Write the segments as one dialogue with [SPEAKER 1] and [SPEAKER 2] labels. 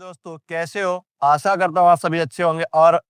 [SPEAKER 1] दोस्तों, कैसे हो? आशा करता हूँ आप सभी अच्छे होंगे। और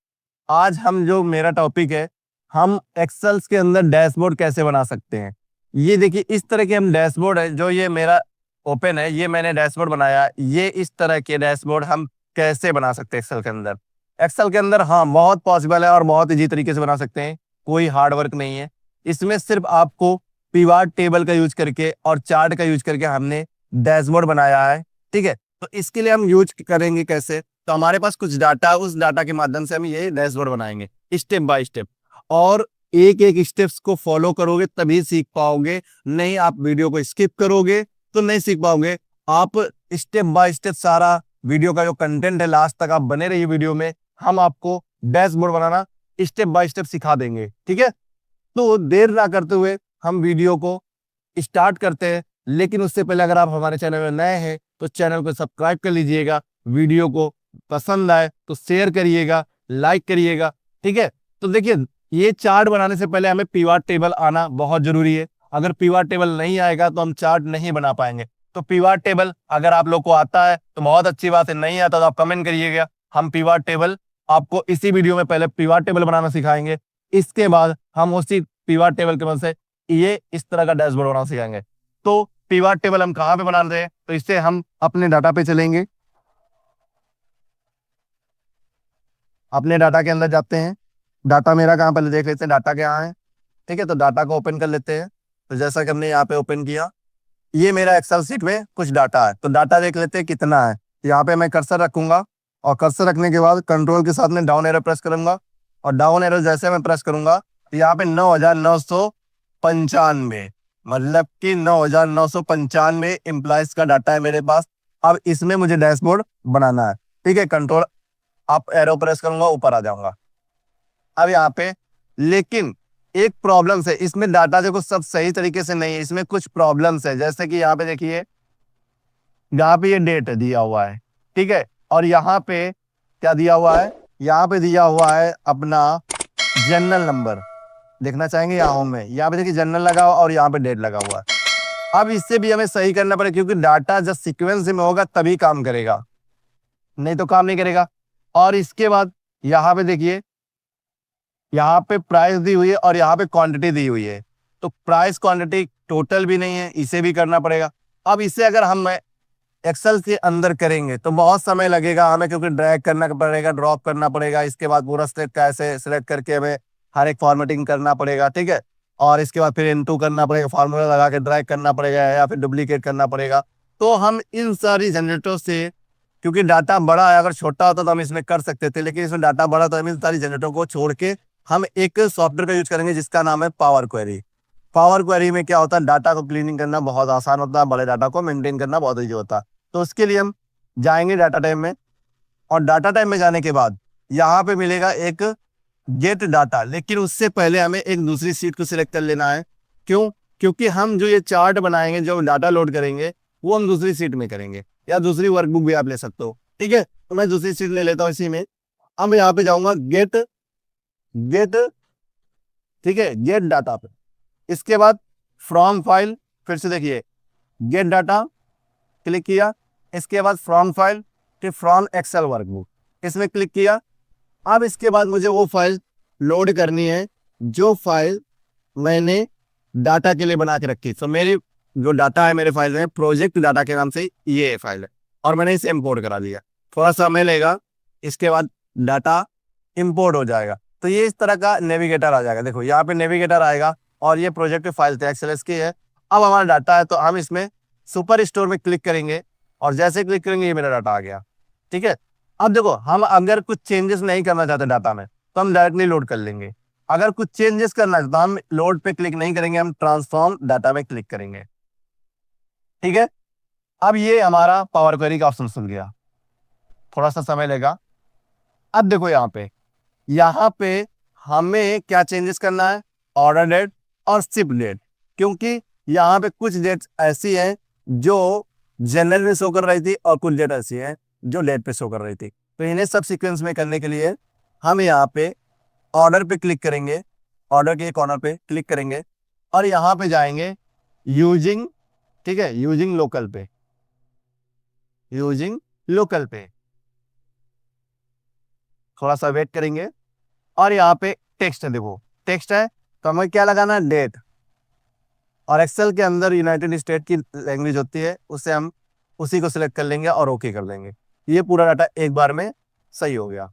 [SPEAKER 1] आज हम जो मेरा टॉपिक है, हम एक्सेल्स के अंदर डैशबोर्ड कैसे बना सकते हैं। ये देखिए, इस तरह के हम डैशबोर्ड है, जो ये मेरा ओपन है, ये मैंने डैशबोर्ड बनाया। ये इस तरह के डैशबोर्ड हम कैसे बना सकते हैं एक्सेल के अंदर। एक्सेल के अंदर हाँ, बहुत पॉसिबल है और बहुत इजी तरीके से बना सकते हैं। कोई हार्ड वर्क नहीं है इसमें। सिर्फ आपको पिवट टेबल का यूज करके और चार्ट का यूज करके हमने डैशबोर्ड बनाया है। ठीक है, तो इसके लिए हम यूज करेंगे कैसे। तो हमारे पास कुछ डाटा है, उस डाटा के माध्यम से हम ये डैशबोर्ड बनाएंगे स्टेप बाय स्टेप। और एक एक स्टेप्स को फॉलो करोगे तभी सीख पाओगे, नहीं आप वीडियो को स्किप करोगे तो नहीं सीख पाओगे। आप स्टेप बाय स्टेप सारा वीडियो का जो कंटेंट है, लास्ट तक आप बने रहिए वीडियो में। हम आपको dashboard banana step by step सिखा देंगे। ठीक है, तो देर ना करते हुए हम वीडियो को स्टार्ट करते हैं। लेकिन उससे पहले अगर आप हमारे चैनल में नए हैं तो चैनल को सब्सक्राइब कर लीजिएगा। वीडियो को पसंद आए तो शेयर करिएगा, लाइक करिएगा। ठीक है, तो देखिए, ये चार्ट बनाने से पहले हमें पिवट टेबल आना बहुत जरूरी है। अगर पिवट टेबल नहीं आएगा तो हम चार्ट नहीं बना पाएंगे। तो पिवट टेबल अगर आप लोग को आता है तो बहुत अच्छी बात है, नहीं आता तो आप कमेंट करिएगा। हम पिवट टेबल आपको इसी वीडियो में पहले पिवट टेबल बनाना सिखाएंगे। इसके बाद हम उसी पिवट टेबल के मदद से ये इस तरह का डैशबोर्ड बनाना सिखाएंगे। तो पिवट टेबल हम कहां पे बना रहे हैं, तो इससे हम अपने डाटा पे चलेंगे। अपने डाटा के अंदर जाते हैं। डाटा मेरा कहाँ, पहले देख लेते हैं डाटा क्या है। ठीक है, तो डाटा को ओपन कर लेते हैं। तो जैसा कि हमने यहाँ पे ओपन किया, ये मेरा एक्सेल सीट में कुछ डाटा है। तो डाटा देख लेते हैं कितना है। यहाँ पे मैं कर्सर रखूंगा और कर्सर रखने के बाद कंट्रोल के साथ में डाउन एरो प्रेस करूंगा। और डाउन एरो जैसे मैं प्रेस करूंगा तो यहाँ पे 9,995, मतलब कि 9,995 एम्प्लॉयज का डाटा है मेरे पास। अब इसमें मुझे डैशबोर्ड बनाना है। ठीक है, कंट्रोल अप एरो प्रेस करूंगा, ऊपर आ जाऊंगा। अब यहाँ पे लेकिन एक प्रॉब्लम्स है, इसमें डाटा देखो सब सही तरीके से नहीं है, इसमें कुछ प्रॉब्लम्स है। जैसे कि यहाँ पे देखिए, यहाँ पे ये डेट दिया हुआ है। ठीक है, और यहाँ पे क्या दिया हुआ है, यहाँ पे दिया हुआ है अपना जनरल नंबर। देखना चाहेंगे यहाँ में, यहाँ पे देखिए जनरल लगा हुआ और यहाँ पे डेट लगा हुआ है। अब इससे भी हमें सही करना पड़ेगा, क्योंकि डाटा जब सीक्वेंस में होगा तभी काम करेगा, नहीं तो काम नहीं करेगा। और इसके बाद यहाँ पे देखिए, यहाँ पे प्राइस दी हुई है और यहाँ पे क्वांटिटी दी हुई है। तो प्राइस क्वांटिटी टोटल भी नहीं है, इसे भी करना पड़ेगा। अब इसे अगर हम एक्सेल के अंदर करेंगे तो बहुत समय लगेगा हमें, क्योंकि ड्रैग करना पड़ेगा, ड्रॉप करना पड़ेगा। इसके बाद पूरा सिलेक्ट कैसे सिलेक्ट करके हमें हर एक फॉर्मेटिंग करना पड़ेगा। ठीक है, और इसके बाद फिर इनटू करना पड़ेगा, फार्मूला लगा के ड्रैग करना पड़ेगा या फिर डुप्लीकेट करना पड़ेगा। तो हम इन सारी जनरेटरों से, क्योंकि डाटा बड़ा है, अगर छोटा होता तो हम इसमें कर सकते थे, लेकिन इसमें डाटा बड़ा तो हम इन सारी जनरेटरों को छोड़ के हम एक सॉफ्टवेयर का यूज करेंगे जिसका नाम है पावर क्वेरी। पावर क्वेरी में क्या होता है, डाटा को क्लीनिंग करना बहुत आसान होता है, बड़े डाटा को मेंटेन करना बहुत ईजी होता है। तो उसके लिए हम जाएंगे डाटा टाइप में, और डाटा टाइप में जाने के बाद यहाँ पे मिलेगा एक गेट डाटा। लेकिन उससे पहले हमें एक दूसरी सीट को सिलेक्ट कर लेना है। क्यों? क्योंकि हम जो ये चार्ट बनाएंगे, जो डाटा लोड करेंगे, वो हम दूसरी सीट में करेंगे, या दूसरी वर्कबुक भी आप ले सकते हो। ठीक है, तो मैं दूसरी सीट ले लेता हूँ इसी में। अब यहाँ पे जाऊंगा गेट गेट ठीक है, गेट डाटा पे। इसके बाद फ्रॉम फाइल, फिर से देखिए गेट डाटा क्लिक किया। इसके बाद फ्रॉम फाइल, फिर फ्रॉम एक्सेल वर्कबुक, इसमें क्लिक किया। अब इसके बाद मुझे वो फाइल लोड करनी है जो फाइल मैंने डाटा के लिए बना के रखी। तो मेरी जो डाटा है मेरे फाइल में, प्रोजेक्ट डाटा के नाम से ये फाइल है, और मैंने इसे इंपोर्ट करा दिया। थोड़ा समय लेगा, इसके बाद डाटा इंपोर्ट हो जाएगा। तो ये इस तरह का नेविगेटर आ जाएगा। देखो यहाँ पे नेविगेटर आएगा और ये प्रोजेक्ट फाइल थे, एक्सेल की है। अब हमारा डाटा है तो हम इसमें सुपर स्टोर में क्लिक करेंगे, और जैसे क्लिक करेंगे ये मेरा डाटा आ गया। ठीक है, अब देखो, हम अगर कुछ चेंजेस नहीं करना चाहते डाटा में तो हम डायरेक्टली लोड कर लेंगे। अगर कुछ चेंजेस करना है तो हम लोड पे क्लिक नहीं करेंगे, हम ट्रांसफॉर्म डाटा में क्लिक करेंगे। ठीक है, अब ये हमारा पावर क्वेरी का ऑप्शन खुल गया। थोड़ा सा समय लेगा। अब देखो यहाँ पे हमें क्या चेंजेस करना है, ऑर्डर डेट और शिप डेट। क्योंकि यहाँ पे कुछ डेट ऐसी हैं जो जनरल में शो कर रही थी, और कुछ डेट ऐसी हैं जो डेट पे शो कर रही थी। तो इन्हें सब सीक्वेंस में करने के लिए हम यहाँ पे ऑर्डर पे क्लिक करेंगे, ऑर्डर के कॉर्नर पे क्लिक करेंगे, और यहाँ पे जाएंगे यूजिंग, ठीक है, यूजिंग लोकल पे, यूजिंग लोकल पे। थोड़ा सा वेट करेंगे। और यहाँ पे टेक्स्ट है, देखो टेक्स्ट है तो हमें क्या लगाना है, डेट। और एक्सेल के अंदर यूनाइटेड स्टेट की लैंग्वेज होती है, उससे हम उसी को सिलेक्ट कर लेंगे और ओके कर देंगे। ये पूरा डाटा एक बार में सही हो गया।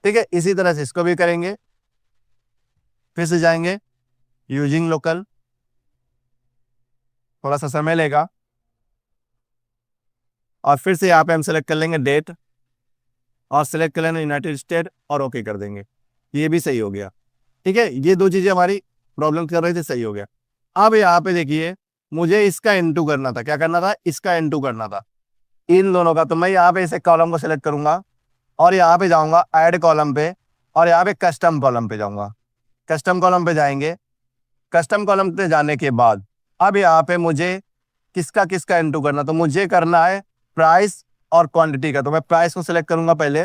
[SPEAKER 1] ठीक है, इसी तरह से इसको भी करेंगे। फिर से जाएंगे यूजिंग लोकल, थोड़ा सा समय लेगा। और फिर से यहाँ पे हम सेलेक्ट कर लेंगे डेट और सिलेक्ट कर लेंगे यूनाइटेड स्टेट और ओके कर देंगे। ये भी सही हो गया। ठीक है, ये दो चीजें हमारी प्रॉब्लम कर रही थी, सही हो गया। अब यहाँ पे देखिए, मुझे इसका इनटू करना था। क्या करना था, इसका इनटू करना था इन दोनों का। तो मैं यहाँ पे इसे कॉलम को सिलेक्ट करूंगा और यहाँ पे जाऊंगा ऐड कॉलम पे, और यहाँ पे कस्टम कॉलम पे जाऊंगा। कस्टम कॉलम पे जाएंगे। कस्टम कॉलम पे जाने के बाद अब यहाँ पे मुझे किसका किसका इनटू करना, तो मुझे करना है प्राइस और क्वांटिटी का। तो मैं प्राइस को सिलेक्ट करूंगा, पहले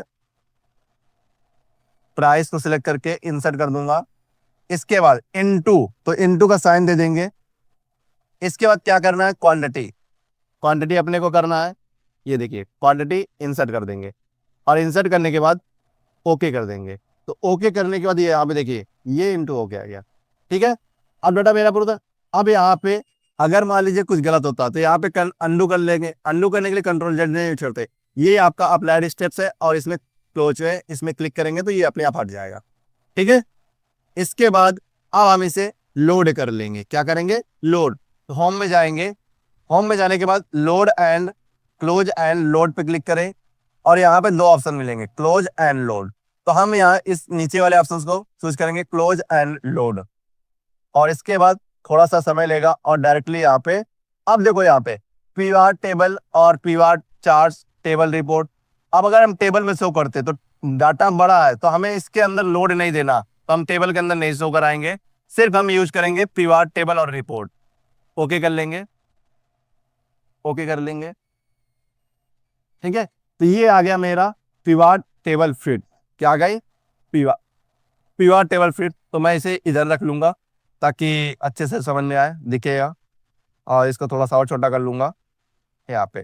[SPEAKER 1] प्राइस को सिलेक्ट करके इंसर्ट कर दूंगा। इसके बाद इनटू, तो इनटू का साइन दे देंगे। इसके बाद क्या करना है, क्वांटिटी। क्वांटिटी अपने को करना है, ये देखिए क्वांटिटी इंसर्ट कर देंगे। और इंसर्ट करने के बाद ओके कर देंगे। तो ओके करने के बाद ये यहाँ पे देखिए ये इंटू हो गया गया। ठीक है, अब डाटा मेरा पूरा था। अब यहाँ पे अगर मान लीजिए कुछ गलत होता तो यहाँ पे अंडू कर लेंगे। अंडू करने के लिए कंट्रोल जेड नहीं छोड़ते, ये आपका अप्लाइड स्टेप्स है और इसमें क्लोज है, इसमें क्लिक करेंगे तो ये अपने आप हट जाएगा। ठीक है, इसके बाद अब हम इसे लोड कर लेंगे। क्या करेंगे, लोड। तो होम में जाएंगे। होम में जाने के बाद load and close and load पे क्लिक करें। और यहाँ पे दो ऑप्शन मिलेंगे, क्लोज एंड लोड। तो हम यहाँ इस नीचे वाले ऑप्शंस को चूज करेंगे, क्लोज एंड लोड। और इसके बाद थोड़ा सा समय लेगा और डायरेक्टली यहाँ पे, अब देखो यहाँ पे पीवार टेबल और पीवार चार्ट टेबल रिपोर्ट। अब अगर हम टेबल में शो करते तो डाटा बड़ा है, तो हमें इसके अंदर लोड नहीं देना, तो हम टेबल के अंदर नहीं शो कराएंगे। सिर्फ हम यूज करेंगे पीवार टेबल और रिपोर्ट। ओके कर लेंगे, ओके कर लेंगे। ठीक है, तो ये आ गया मेरा पीवार टेबल फिट। क्या आ गई, पीवार पीवार टेबल फिट। तो मैं इसे इधर रख लूंगा ताकि अच्छे से समझ में आए, दिखेगा। और इसको थोड़ा सा और छोटा कर लूंगा यहाँ पे।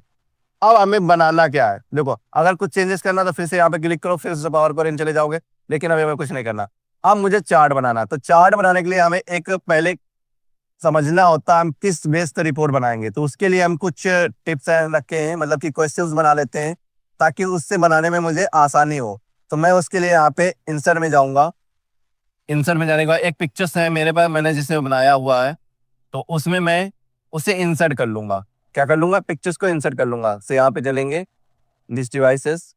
[SPEAKER 1] अब हमें बनाना क्या है, देखो अगर कुछ चेंजेस करना तो फिर से यहाँ पे क्लिक करो, फिर से पावर पॉइंट चले जाओगे। लेकिन अभी हमें कुछ नहीं करना। अब मुझे चार्ट बनाना है। तो चार्ट बनाने के लिए हमें एक पहले समझना होता है हम किस बेस पर रिपोर्ट बनाएंगे। तो उसके लिए हम कुछ टिप्स रखे हैं, मतलब कि क्वेश्चंस बना लेते हैं ताकि उससे बनाने में मुझे आसानी हो। तो मैं उसके लिए यहाँ पे इंसर्ट में जाऊंगा। इंसर्ट में जाने के बाद एक पिक्चर्स है मेरे पास, मैंने जिसे बनाया हुआ है, तो उसमें मैं उसे इंसर्ट कर लूंगा। क्या कर लूंगा, पिक्चर्स को इंसर्ट कर लूंगा। से यहाँ पे चलेंगे दिस डिवाइसेस,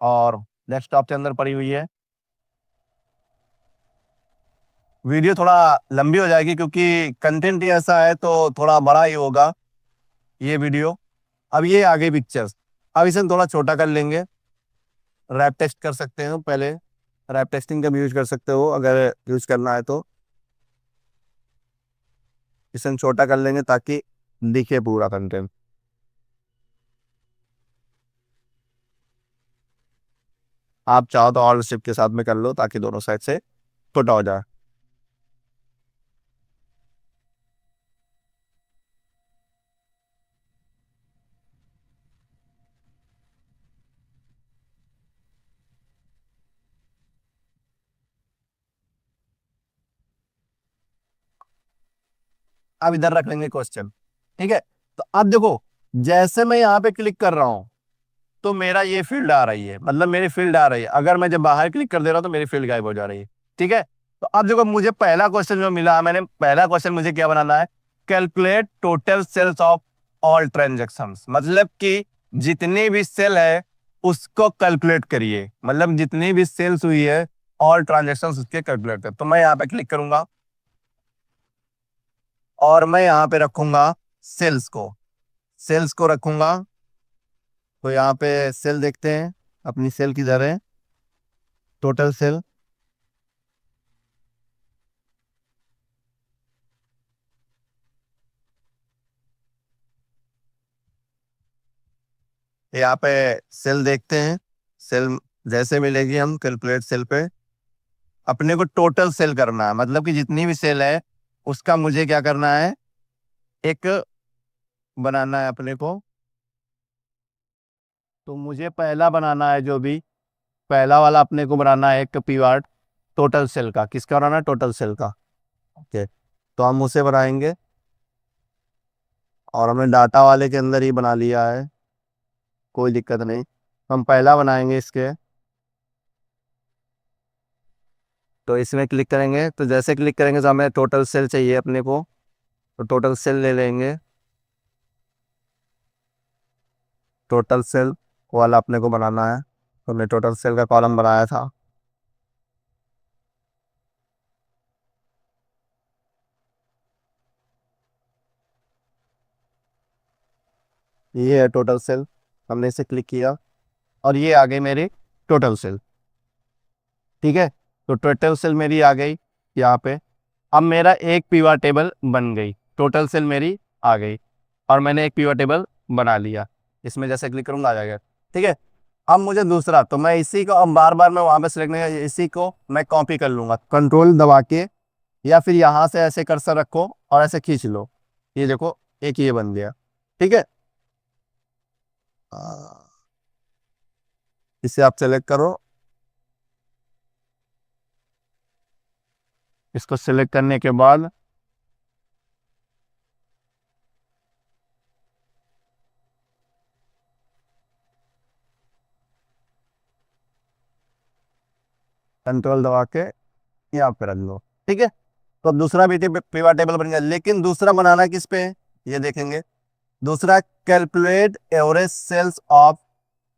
[SPEAKER 1] और डेस्कटॉप के अंदर पड़ी हुई है। वीडियो थोड़ा लंबी हो जाएगी क्योंकि कंटेंट ही ऐसा है, तो थोड़ा बड़ा ही होगा ये वीडियो। अब ये आ गई पिक्चर्स। अब इसे हम थोड़ा छोटा कर लेंगे। रैप टेक्स्ट कर सकते हो पहले, रैप टेक्सटिंग का भी यूज कर सकते हो अगर यूज करना है तो। इसे हम छोटा कर लेंगे ताकि दिखे पूरा कंटेंट। आप चाहो तो ऑल शिफ्ट के साथ में कर लो ताकि दोनों साइड से छोटा हो जाए। अब इधर रख लेंगे क्वेश्चन। ठीक है, तो अब देखो जैसे मैं यहाँ पे क्लिक कर रहा हूँ तो मेरा ये फील्ड आ रही है, मतलब मेरी फील्ड आ रही है। अगर मैं जब बाहर क्लिक कर दे रहा हूँ तो मेरी फील्ड गायब हो जा रही है। ठीक है, तो अब देखो मुझे पहला क्वेश्चन जो मिला, मैंने पहला क्वेश्चन मुझे क्या बनाना है, calculate total sales of all transactions. मतलब कि जितनी भी सेल है उसको कैलकुलेट करिए, मतलब जितनी भी सेल्स हुई है ऑल ट्रांजेक्शंस उसके कैलकुलेट कर। तो मैं यहाँ पे क्लिक करूंगा और मैं यहाँ पे रखूंगा सेल्स को, सेल्स को रखूंगा। तो यहाँ पे सेल देखते हैं, अपनी सेल किधर है, टोटल सेल। यहाँ पे सेल देखते हैं। सेल जैसे मिलेगी हम कैलकुलेट सेल पे, अपने को टोटल सेल करना है, मतलब कि जितनी भी सेल है उसका मुझे क्या करना है, एक बनाना है अपने को। तो मुझे पहला बनाना है, जो भी पहला वाला अपने को बनाना है एक पीवाट टोटल सेल का। किसका बनाना है? टोटल सेल का। ओके, तो हम उसे बनाएंगे और हमने डाटा वाले के अंदर ही बना लिया है, कोई दिक्कत नहीं। हम पहला बनाएंगे इसके। तो इसमें क्लिक करेंगे, तो जैसे क्लिक करेंगे तो हमें टोटल सेल चाहिए अपने को, तो टोटल सेल ले लेंगे। टोटल सेल वाला अपने को बनाना है, तो हमने टोटल सेल का कॉलम बनाया था। ये है टोटल सेल, हमने इसे क्लिक किया और ये आ गई मेरी टोटल सेल। ठीक है, तो टोटल सेल मेरी आ गई यहाँ पे। अब मेरा एक पीवा टेबल बन गई, टोटल सेल मेरी आ गई और मैंने एक पीवा टेबल बना लिया। इसमें जैसे क्लिक करूंगा आ जाएगा। ठीक है, अब मुझे दूसरा, तो मैं इसी को अब बार बार मैं वहां पे सेलेक्ट नहीं, इसी को मैं कॉपी कर लूंगा कंट्रोल दबा के, या फिर यहाँ से ऐसे कर्सर रखो और ऐसे खींच लो। ये देखो, एक ये बन गया। ठीक है, आ, इसे आप सेलेक्ट करो। इसको सेलेक्ट करने के बाद कंट्रोल दबा के यहाँ पे रख लो। ठीक है, तो अब दूसरा भी पीवा टेबल बन गया, लेकिन दूसरा बनाना किस पे है ये देखेंगे। दूसरा, calculate average sales of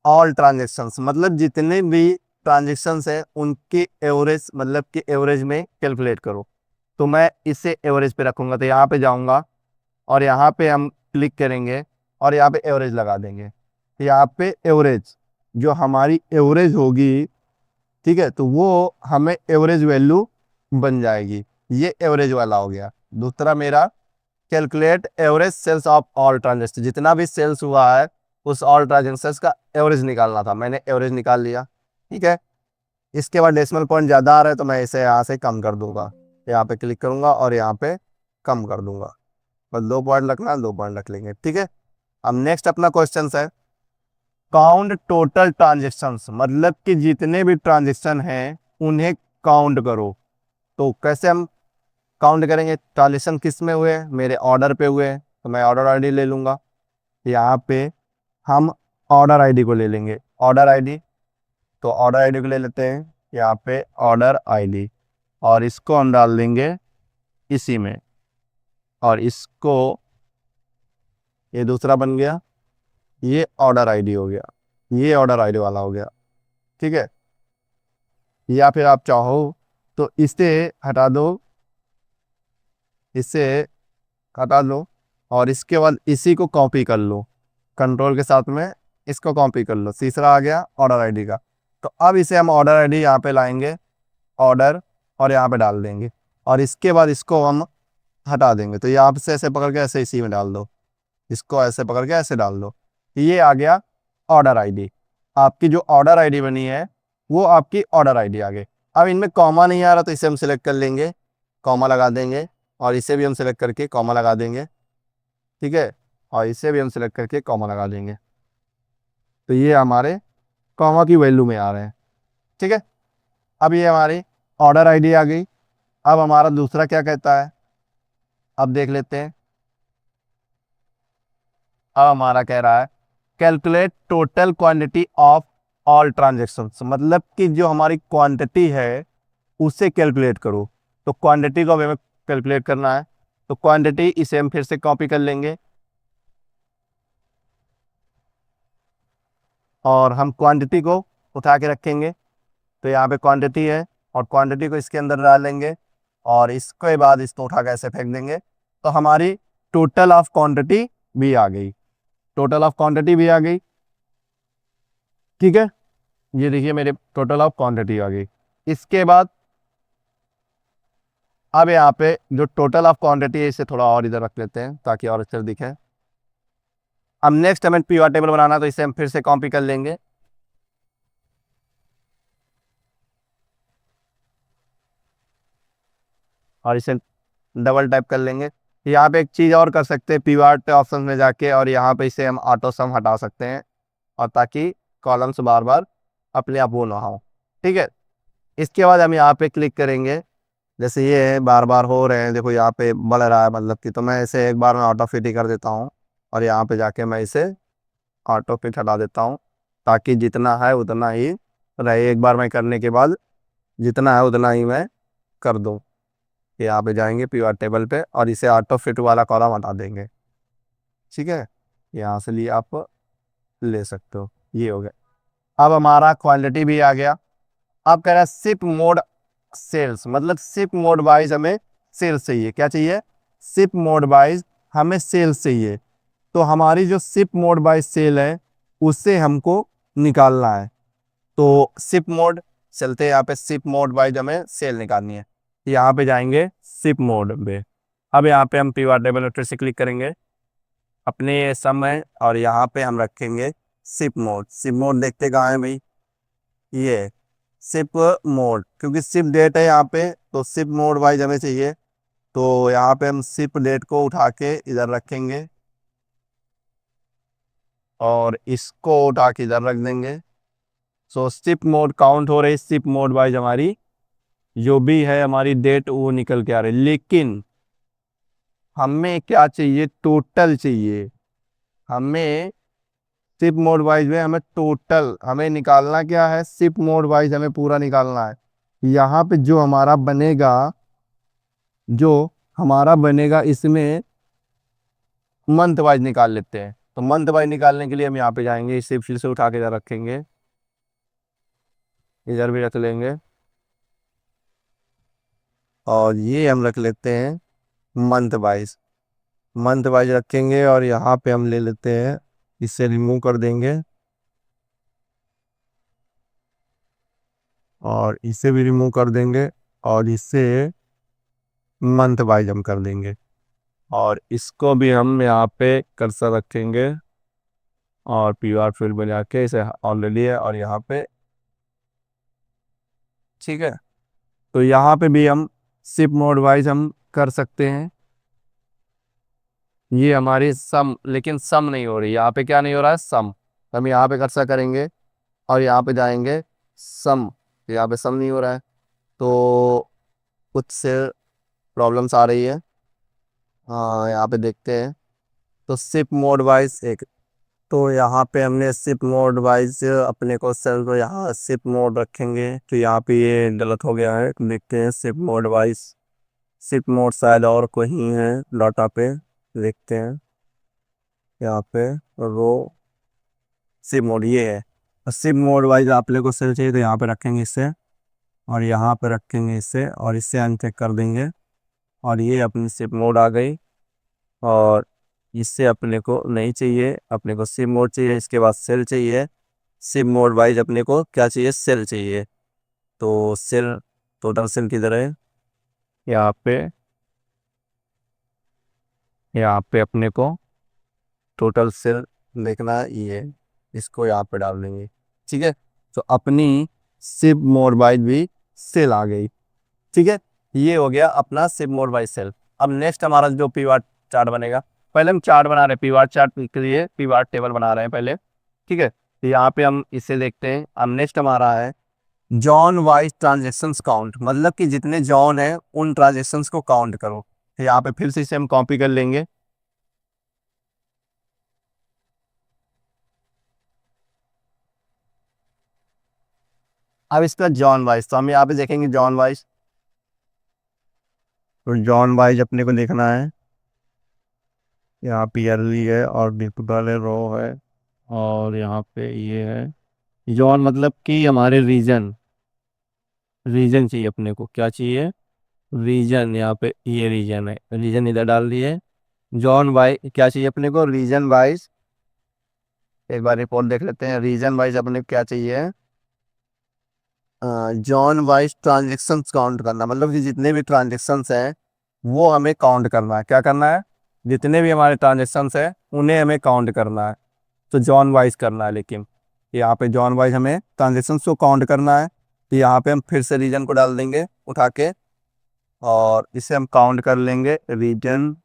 [SPEAKER 1] all transactions, मतलब जितने भी ट्रांजेक्शन्स है उनकी एवरेज, मतलब कि एवरेज में कैलकुलेट करो। तो मैं इसे एवरेज पे रखूंगा, तो यहाँ पे जाऊंगा और यहाँ पे हम क्लिक करेंगे और यहाँ पे एवरेज लगा देंगे। तो यहाँ पे एवरेज, जो हमारी एवरेज होगी, ठीक है, तो वो हमें एवरेज वैल्यू बन जाएगी। ये एवरेज वाला हो गया। दूसरा मेरा, calculate average sales of all transaction, जितना भी सेल्स हुआ है उस ऑल ट्रांजेक्शन का एवरेज निकालना था, मैंने एवरेज निकाल लिया। ठीक है, इसके बाद डेसिमल पॉइंट ज़्यादा आ रहा है तो मैं इसे यहाँ से कम कर दूंगा। यहाँ पे क्लिक करूंगा और यहाँ पे कम कर दूंगा। बस 2 पॉइंट रखना है, 2 पॉइंट रख लेंगे। ठीक है, अब नेक्स्ट अपना क्वेश्चन है, काउंट टोटल ट्रांजेक्शन्स, मतलब कि जितने भी ट्रांजेक्शन हैं उन्हें काउंट करो। तो कैसे हम काउंट करेंगे? ट्रांजेक्शन किस में हुए? मेरे ऑर्डर पे हुए, तो मैं ऑर्डर आईडी ले लूंगा। यहाँ पे हम ऑर्डर आईडी को ले लेंगे, ऑर्डर आईडी। तो ऑर्डर आईडी को ले लेते हैं, यहाँ पे ऑर्डर आईडी, और इसको हम डाल देंगे इसी में, और इसको, ये दूसरा बन गया, ये ऑर्डर आईडी हो गया, ये ऑर्डर आईडी वाला हो गया। ठीक है, या फिर आप चाहो तो इसे हटा दो, इसे हटा लो और इसके बाद इसी को कॉपी कर लो, कंट्रोल के साथ में इसको कॉपी कर लो। तीसरा आ गया ऑर्डर आईडी का। तो अब इसे हम ऑर्डर आईडी यहाँ पे लाएंगे, ऑर्डर, और यहाँ पे डाल देंगे, और इसके बाद इसको हम हटा देंगे। तो यहाँ से ऐसे पकड़ के ऐसे इसी में डाल दो, इसको ऐसे पकड़ के ऐसे डाल दो। ये आ गया ऑर्डर आईडी। आपकी जो ऑर्डर आईडी बनी है वो आपकी ऑर्डर आईडी आ गई। अब इनमें कॉमा नहीं आ रहा तो इसे हम सिलेक्ट कर लेंगे, कॉमा लगा देंगे, और इसे भी हम सिलेक्ट करके कॉमा लगा देंगे। ठीक है, और इसे भी हम सिलेक्ट करके कॉमा लगा देंगे। तो ये हमारे कॉमा की वैल्यू में आ रहे हैं। ठीक है, अब ये हमारी ऑर्डर आईडी आ गई। अब हमारा दूसरा क्या कहता है, अब देख लेते हैं। अब हमारा कह रहा है, calculate total quantity of all transactions, मतलब कि जो हमारी क्वांटिटी है उसे कैलकुलेट करो। तो क्वांटिटी को हमें कैलकुलेट करना है, तो क्वांटिटी इसे हम फिर से कॉपी कर लेंगे और हम क्वांटिटी को उठा के रखेंगे। तो यहाँ पे क्वांटिटी है और क्वांटिटी को इसके अंदर डालेंगे और इसके बाद इसको उठा के ऐसे फेंक देंगे। तो हमारी टोटल ऑफ क्वांटिटी भी आ गई, टोटल ऑफ क्वांटिटी भी आ गई। ठीक है, ये देखिए मेरे टोटल ऑफ क्वांटिटी आ गई। इसके बाद अब यहाँ पे जो टोटल ऑफ क्वांटिटी है इसे थोड़ा और इधर रख लेते हैं ताकि और अच्छे से दिखे। अब नेक्स्ट हमें पीवा टेबल बनाना, तो इसे हम फिर से कॉपी कर लेंगे और इसे डबल टाइप कर लेंगे। यहाँ पे एक चीज़ और कर सकते हैं, पीवाट ऑप्शन में जाके, और यहाँ पे इसे हम ऑटो सम हटा सकते हैं। और ताकि कॉलम्स बार बार अपने आप वो ना हो। ठीक है, इसके बाद हम यहाँ पे क्लिक करेंगे। जैसे ये है बार बार हो रहे हैं, देखो यहाँ पे बढ़ रहा है मतलब कि, तो मैं इसे एक बार में ऑटो फिट ही कर देता हूँ और यहाँ पे जाके मैं इसे ऑटो फिट हटा देता हूँ, ताकि जितना है उतना ही रहे। एक बार मैं करने के बाद जितना है उतना ही मैं कर दूँ। यहाँ पे जाएंगे पीवाट टेबल पे और इसे ऑटो फिट वाला कॉलम हटा देंगे। ठीक है, यहाँ से लिए आप ले सकते हो। ये हो गया। अब हमारा क्वालिटी भी आ गया। अब कह रहा है शिप मोड सेल्स, मतलब शिप मोड वाइज हमें सेल्स चाहिए। क्या चाहिए? शिप मोड वाइज हमें सेल्स चाहिए। तो हमारी जो शिप मोड वाइज सेल है उससे हमको निकालना है। तो शिप मोड चलते हैं, यहाँ पे शिप मोड वाइज हमें सेल निकालनी है। यहाँ पे जाएंगे शिप मोड पे। अब यहाँ पे हम पीवाट टेबल से क्लिक करेंगे अपने समय, और यहाँ पे हम रखेंगे शिप मोड। शिप मोड देखते कहाँ है भाई? ये शिप मोड, क्योंकि शिप डेट है यहाँ पे, तो शिप मोड वाइज हमें चाहिए। तो यहाँ पे हम शिप डेट को उठा के इधर रखेंगे और इसको उठा के इधर रख देंगे। सो शिप मोड काउंट हो रही, शिप मोड वाइज हमारी जो भी है हमारी डेट वो निकल के आ रही। लेकिन हमें क्या चाहिए? टोटल चाहिए। हमें शिप मोड वाइज में हमें टोटल हमें निकालना क्या है? शिप मोड वाइज हमें पूरा निकालना है। यहाँ पे जो हमारा बनेगा इसमें मंथ वाइज निकाल लेते हैं। तो मंथ वाइज निकालने के लिए हम यहाँ पे जाएंगे, इसे फिर से उठा के इधर रखेंगे, इधर भी रख लेंगे और ये हम रख लेते हैं मंथ वाइज। मंथ वाइज रखेंगे और यहाँ पे हम ले लेते हैं, इससे रिमूव कर देंगे और इसे भी रिमूव कर देंगे और इसे मंथ वाइज हम कर देंगे और इसको भी हम यहाँ पे कर्सर रखेंगे और पीआर फील्ड में जाके इसे ऑलरेडी है और यहाँ पे। ठीक है, तो यहाँ पे भी हम शिप मोड वाइज हम कर सकते हैं। ये हमारी सम, लेकिन सम नहीं हो रही। यहाँ पे क्या नहीं हो रहा है? सम। हम यहाँ पे कर्सर करेंगे और यहाँ पे जाएंगे सम, यहाँ पे सम नहीं हो रहा है, तो कुछ से प्रॉब्लम्स आ रही है। हाँ, यहाँ पे देखते हैं। तो शिप मोड वाइज एक, तो यहाँ पे हमने शिप मोड वाइज अपने को सेल को यहाँ शिप मोड रखेंगे, तो यहाँ पे ये गलत हो गया है। देखते हैं ship mode wise, ship mode शायद और कहीं है डाटा पे, देखते हैं यहाँ पे रो शिप मोड ये है। शिप मोड वाइज आप लोग को सेल चाहिए तो यहाँ पे रखेंगे इससे और यहाँ पे रखेंगे इससे और इससे अनचेक कर देंगे और ये अपनी शिप मोड आ गई। और इससे अपने को नहीं चाहिए, अपने को सिम मोड चाहिए, इसके बाद सेल चाहिए। सिम मोड वाइज अपने को क्या चाहिए? सेल चाहिए। तो सेल, टोटल सेल किधर है? यहाँ पे, यहाँ पे अपने को टोटल सेल देखना है, ये इसको यहाँ पे डाल देंगे। ठीक है, तो अपनी सिप मोड वाइज भी सेल आ गई। ठीक है, ये हो गया अपना सिप मोड वाइज सेल। अब नेक्स्ट हमारा जो पीवार चार्ट बनेगा, पहले हम चार्ट बना रहे हैं, पीवार चार्ट के लिए पीवार टेबल बना रहे हैं पहले। ठीक है, तो यहाँ पे हम इसे देखते हैं। अब नेक्स्ट हमारा है जॉन वाइज ट्रांजेक्शन्स काउंट, मतलब कि जितने जॉन है उन ट्रांजेक्शन्स को काउंट करो। तो यहाँ पे फिर से इसे हम कॉपी कर लेंगे। अब इसका जॉन वाइज, तो हम यहाँ पे देखेंगे जॉन वाइज। तो जॉन वाइज अपने को देखना है, यहाँ पे ईयरली है और डिजिटल है, रो है और यहाँ पे ये है जॉन, मतलब कि हमारे रीजन, रीजन चाहिए अपने को। क्या चाहिए? रीजन। यहाँ पे ये रीजन है, रीजन इधर डाल दिए। जॉन वाई क्या चाहिए अपने को? Region wise. एक बार रिपोर्ट देख लेते हैं, रीजन वाइज अपने को क्या चाहिए? जॉन वाइज ट्रांजेक्शन काउंट करना, मतलब कि जितने भी ट्रांजेक्शन्स हैं वो हमें काउंट करना है। क्या करना है? जितने भी हमारे ट्रांजेक्शन्स हैं उन्हें हमें काउंट करना है। तो जॉन वाइज करना है, लेकिन यहाँ पे जॉन वाइज हमें ट्रांजेक्शन्स को काउंट करना है। तो यहाँ पे हम फिर से रीजन को डाल देंगे उठा के और इसे हम काउंट कर लेंगे रीजन।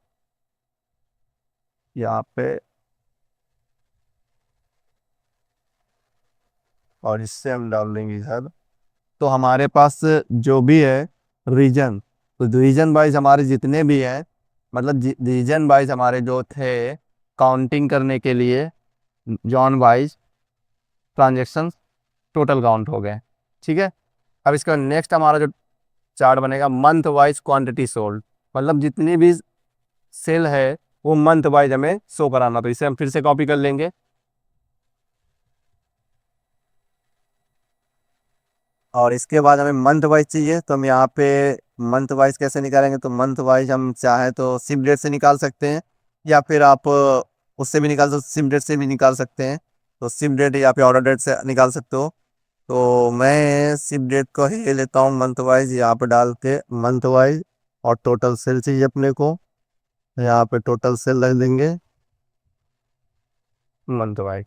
[SPEAKER 1] यहाँ पे और इससे हम डाल देंगे इधर। तो हमारे पास जो भी है रीजन, तो रीजन वाइज हमारे जितने भी हैं, मतलब रीजन वाइज हमारे जो थे काउंटिंग करने के लिए, John wise transaction total count हो गए। ठीक है। अब इसका नेक्स्ट हमारा जो चार्ट बनेगा मंथ वाइज क्वांटिटी सोल्ड, मतलब जितनी भी सेल है वो मंथ वाइज हमें शो कराना। तो इसे हम फिर से कॉपी कर लेंगे। और इसके बाद हमें मंथ वाइज चाहिए, तो हम यहाँ पे मंथ वाइज कैसे निकालेंगे, तो मंथ वाइज हम चाहे तो सिप डेट से निकाल सकते हैं, या फिर आप उससे भी निकाल सकते, सिप डेट से भी निकाल सकते हैं। तो सिप डेट या फिर ऑर्डर डेट से निकाल सकते हो। तो मैं सिप डेट को ही ले लेता हूँ मंथ वाइज, यहाँ पे डाल के मंथ वाइज। और टोटल सेल चाहिए अपने को, यहाँ पे टोटल सेल रख देंगे मंथ वाइज।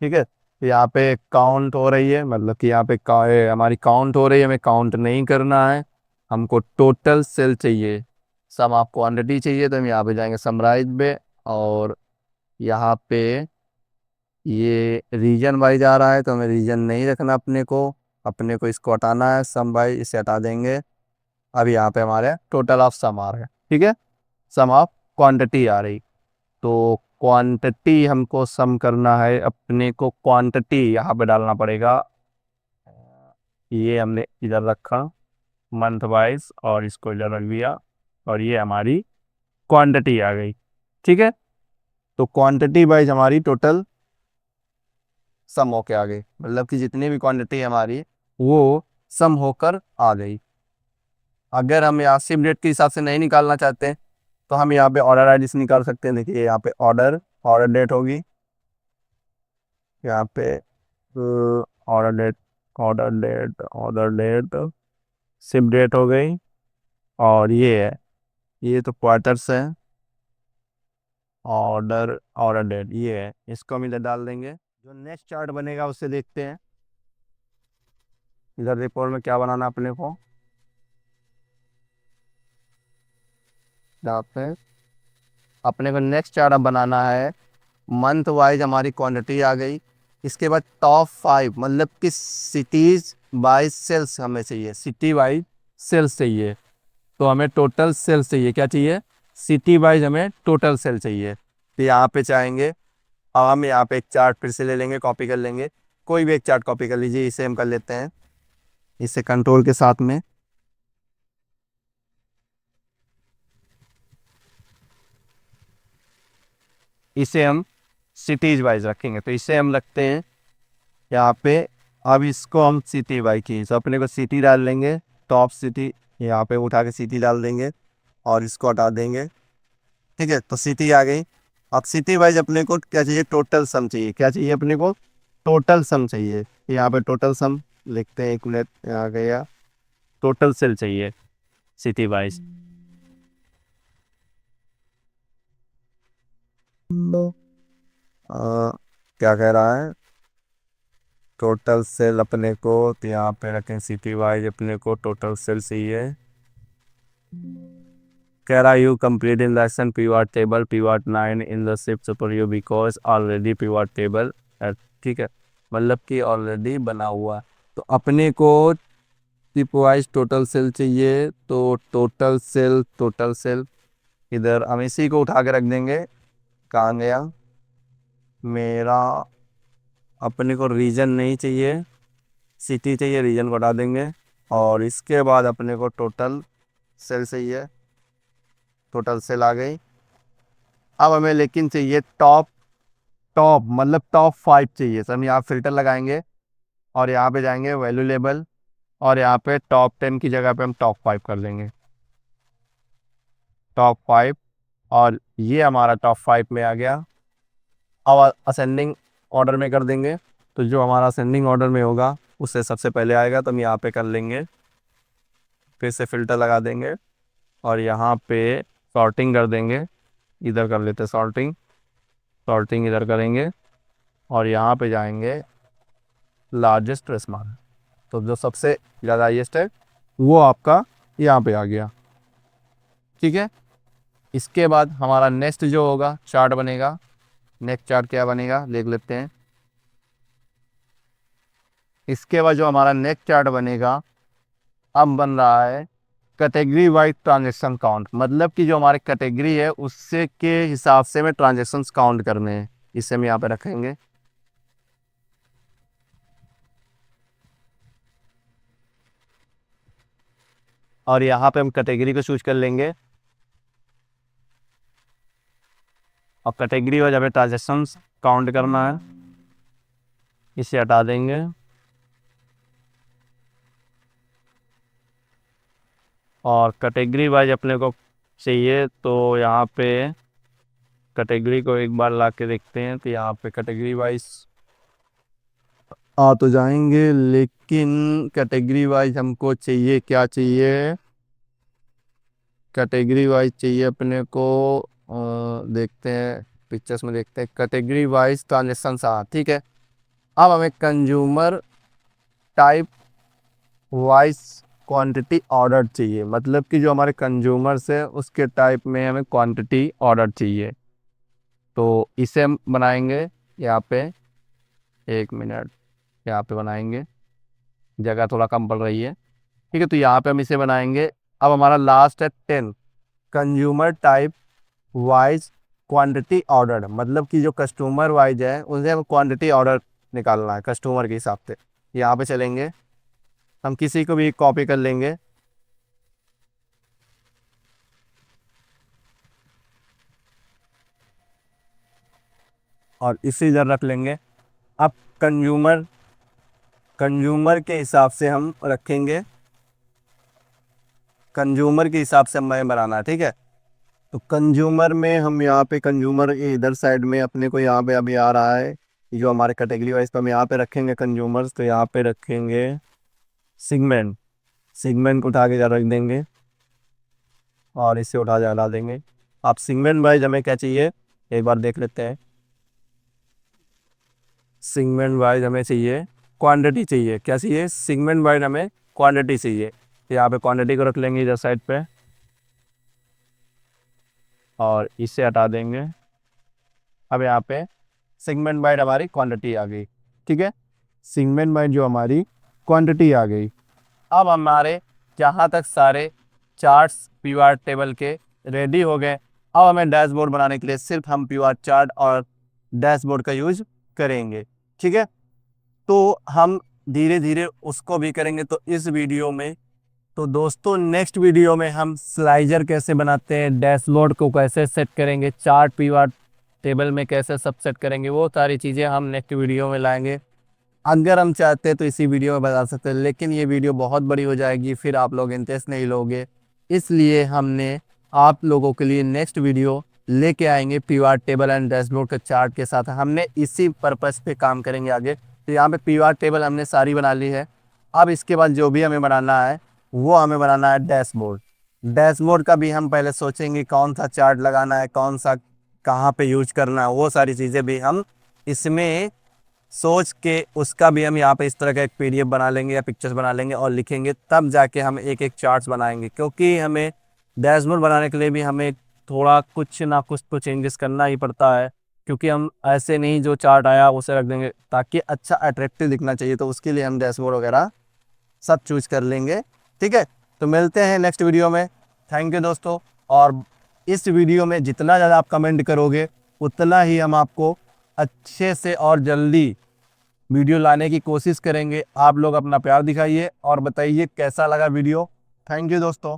[SPEAKER 1] ठीक है। तो यहाँ पे काउंट हो रही है, मतलब कि यहाँ पे हमारी काउंट हो रही है, हमें काउंट नहीं करना है, हमको टोटल सेल चाहिए। सम ऑफ क्वांटिटी चाहिए, तो हम यहाँ पे जाएंगे समराइज पे। और यहाँ पे ये रीजन वाइज आ रहा है, तो हमें रीजन नहीं रखना अपने को इसको हटाना है, सम वाइज इसे हटा देंगे। अब यहाँ पे हमारे टोटल ऑफ सम आ रहा है। ठीक है। सम ऑफ क्वांटिटी आ रही, तो क्वांटिटी हमको सम करना है, अपने को क्वांटिटी यहाँ पे डालना पड़ेगा। ये हमने इधर रखा मंथ वाइज, और इसको इधर रख दिया, और ये हमारी क्वांटिटी आ गई। ठीक है। तो क्वांटिटी वाइज हमारी टोटल सम होके आ गई, मतलब कि जितनी भी क्वांटिटी हमारी वो सम होकर आ गई। अगर हम यहाँ सिप डेट के हिसाब से नहीं निकालना चाहते हैं, तो हम यहाँ पे ऑर्डर आईडी से निकाल सकते हैं। देखिए यहाँ पे ऑर्डर ऑर्डर डेट होगी, यहाँ पे order date order date ship date हो गई। और ये है, ये तो क्वार्टर्स है, ऑर्डर ऑर्डर डेट ये है, इसको हम इधर डाल देंगे। जो नेक्स्ट चार्ट बनेगा उससे देखते हैं इधर रिपोर्ट में क्या बनाना अपने को। यहाँ पे अपने को नेक्स्ट चार्ट अब बनाना है, मंथ वाइज हमारी क्वांटिटी आ गई। इसके बाद टॉप 5, मतलब कि सिटीज बाय सेल्स हमें चाहिए, सिटी वाइज सेल्स चाहिए। तो हमें टोटल सेल्स चाहिए, क्या चाहिए, सिटी वाइज हमें टोटल सेल चाहिए। तो यहाँ पे चाहेंगे, अब हम यहाँ पे एक चार्ट फिर से ले लेंगे, कॉपी कर लेंगे। कोई भी एक चार्ट कॉपी कर लीजिए, इसे हम कर लेते हैं, इसे कंट्रोल के साथ में। इसे हम सिटीज वाइज रखेंगे, तो इसे हम रखते हैं यहाँ पे। अब इसको हम सिटी वाइज की, तो अपने को सिटी डाल लेंगे, टॉप सिटी यहाँ पे उठा के सिटी डाल देंगे, और इसको हटा देंगे। ठीक है। तो सिटी आ गई। अब सिटी वाइज अपने को क्या चाहिए, टोटल सम चाहिए। क्या चाहिए अपने को, टोटल सम चाहिए। यहाँ पे टोटल सम लिखते हैं, एक मिनट, आ गया, टोटल सेल चाहिए सिटी वाइज। क्या कह रहा है, टोटल सेल अपने को, तो यहाँ पे रखें सिटी वाइज, अपने को टोटल सेल चाहिए। कह रहा you complete in lesson pivot table pivot 9 in the shift super you because already pivot table. ठीक है, मतलब कि ऑलरेडी बना हुआ। तो अपने को शिप वाइज टोटल सेल चाहिए, तो टोटल सेल इधर हम इसी को उठा के रख देंगे। कहाँ गया मेरा, अपने को रीजन नहीं चाहिए, सिटी चाहिए, रीजन को हटा देंगे। और इसके बाद अपने को टोटल सेल चाहिए, टोटल सेल आ गई। अब हमें लेकिन चाहिए टॉप टॉप मतलब टॉप 5 चाहिए। तो हम यहाँ फिल्टर लगाएंगे, और यहाँ पे जाएंगे वैल्यू लेबल, और यहाँ पे टॉप 10 की जगह पे हम टॉप 5 कर लेंगे, टॉप 5। और ये हमारा टॉप 5 में आ गया। अब असेंडिंग ऑर्डर में कर देंगे, तो जो हमारा असेंडिंग ऑर्डर में होगा उससे सबसे पहले आएगा, तो हम यहाँ पे कर लेंगे, फिर से फिल्टर लगा देंगे, और यहाँ पे सॉर्टिंग कर देंगे। इधर कर लेते सॉर्टिंग, सॉर्टिंग इधर करेंगे, और यहाँ पे जाएंगे लार्जेस्ट स्मॉल, तो जो सबसे ज़्यादा हाइएस्ट है वो आपका यहाँ पे आ गया। ठीक है। इसके बाद हमारा नेक्स्ट जो होगा चार्ट बनेगा, नेक्स्ट चार्ट क्या बनेगा देख लेते हैं। इसके बाद जो हमारा नेक्स्ट चार्ट बनेगा, अब बन रहा है कैटेगरी वाइज ट्रांजेक्शन काउंट, मतलब कि जो हमारी कैटेगरी है उससे के हिसाब से हमें ट्रांजेक्शन्स काउंट करने हैं। इसे हम यहाँ पे रखेंगे और यहाँ पे हम कैटेगरी को चूज कर लेंगे और कैटेगरी वाइज हमें ट्रांजेक्शन्स काउंट करना है। इसे हटा देंगे और कैटेगरी वाइज अपने को चाहिए तो यहाँ पे कैटेगरी को एक बार ला के देखते हैं। तो यहाँ पे कैटेगरी वाइज आ तो जाएंगे, लेकिन कैटेगरी वाइज हमको चाहिए, क्या चाहिए, कैटेगरी वाइज चाहिए अपने को। देखते हैं पिक्चर्स में, देखते हैं कैटेगरी वाइज ट्रांजेक्शन। हाँ ठीक है, अब हमें consumer type wise quantity order चाहिए, मतलब कि जो हमारे कंज्यूमर्स है उसके टाइप में हमें क्वांटिटी ऑर्डर चाहिए। तो इसे हम बनाएंगे यहाँ पे, 1 मिनट, यहाँ पे बनाएंगे, जगह थोड़ा कम पड़ रही है। ठीक है, तो यहाँ पे हम इसे बनाएंगे। अब हमारा लास्ट है 10 consumer type wise quantity order, मतलब कि जो कस्टमर वाइज है उनसे हम क्वांटिटी ऑर्डर निकालना है कस्टमर के हिसाब से। यहाँ पे चलेंगे, हम किसी को भी कॉपी कर लेंगे और इसे इधर रख लेंगे। अब कंज्यूमर कंज्यूमर के हिसाब से हम रखेंगे, कंज्यूमर के हिसाब से हमें बनाना है। ठीक है, तो कंज्यूमर में हम यहाँ पे कंज्यूमर इधर साइड में अपने को यहाँ पे अभी आ रहा है, ये जो हमारे कैटेगरी वाइज पे हम यहाँ पे रखेंगे कंज्यूमर्स, तो यहाँ पे रखेंगे सिगमेंट। सिगमेंट को उठा के रख देंगे और इसे उठा के हटा देंगे। आप सिगमेंट वाइज हमें क्या चाहिए एक बार देख लेते हैं। सिगमेंट वाइज हमें चाहिए क्वांटिटी, चाहिए क्या चाहिए, सिगमेंट वाइज हमें क्वांटिटी चाहिए। तो यहाँ पे क्वांटिटी को रख लेंगे इधर साइड पे और इसे हटा देंगे। अब यहाँ पे सेगमेंट वाइज हमारी क्वांटिटी आ गई। ठीक है, सेगमेंट वाइज जो हमारी क्वांटिटी आ गई। अब हमारे जहाँ तक सारे चार्ट्स पीवार टेबल के रेडी हो गए, अब हमें डैशबोर्ड बनाने के लिए सिर्फ हम पीवार चार्ट और डैशबोर्ड का यूज करेंगे। ठीक है, तो हम धीरे धीरे उसको भी करेंगे। तो इस वीडियो में, तो दोस्तों नेक्स्ट वीडियो में हम स्लाइजर कैसे बनाते हैं, डैशबोर्ड को कैसे सेट करेंगे, चार्ट पीवार टेबल में कैसे सब सेट करेंगे, वो सारी चीज़ें हम नेक्स्ट वीडियो में लाएंगे। अगर हम चाहते हैं तो इसी वीडियो में बता सकते हैं, लेकिन ये वीडियो बहुत बड़ी हो जाएगी, फिर आप लोग इंटरेस्ट नहीं लोगे। इसलिए हमने आप लोगों के लिए नेक्स्ट वीडियो लेके आएंगे पीवार टेबल एंड डैशबोर्ड के चार्ट के साथ। हमने इसी पर्पस पे काम करेंगे आगे। तो यहाँ पे पीवार टेबल हमने सारी बना ली है। अब इसके बाद जो भी हमें बनाना है वो हमें बनाना है डैशबोर्ड। डैशबोर्ड का भी हम पहले सोचेंगे कौन सा चार्ट लगाना है, कौन सा कहाँ पे यूज करना है, वो सारी चीज़ें भी हम इसमें सोच के उसका भी हम यहाँ पे इस तरह का एक पीडीएफ बना लेंगे या पिक्चर्स बना लेंगे और लिखेंगे, तब जाके हम एक एक चार्ट्स बनाएंगे। क्योंकि हमें डैशबोर्ड बनाने के लिए भी हमें थोड़ा कुछ ना कुछ तो चेंजेस करना ही पड़ता है, क्योंकि हम ऐसे नहीं जो चार्ट आया उसे रख देंगे, ताकि अच्छा अट्रैक्टिव दिखना चाहिए। तो उसके लिए हम डैशबोर्ड वगैरह सब चूज कर लेंगे। ठीक है, तो मिलते हैं नेक्स्ट वीडियो में। थैंक यू दोस्तों। और इस वीडियो में जितना ज़्यादा आप कमेंट करोगे उतना ही हम आपको अच्छे से और जल्दी वीडियो लाने की कोशिश करेंगे। आप लोग अपना प्यार दिखाइए और बताइए कैसा लगा वीडियो। थैंक यू दोस्तों।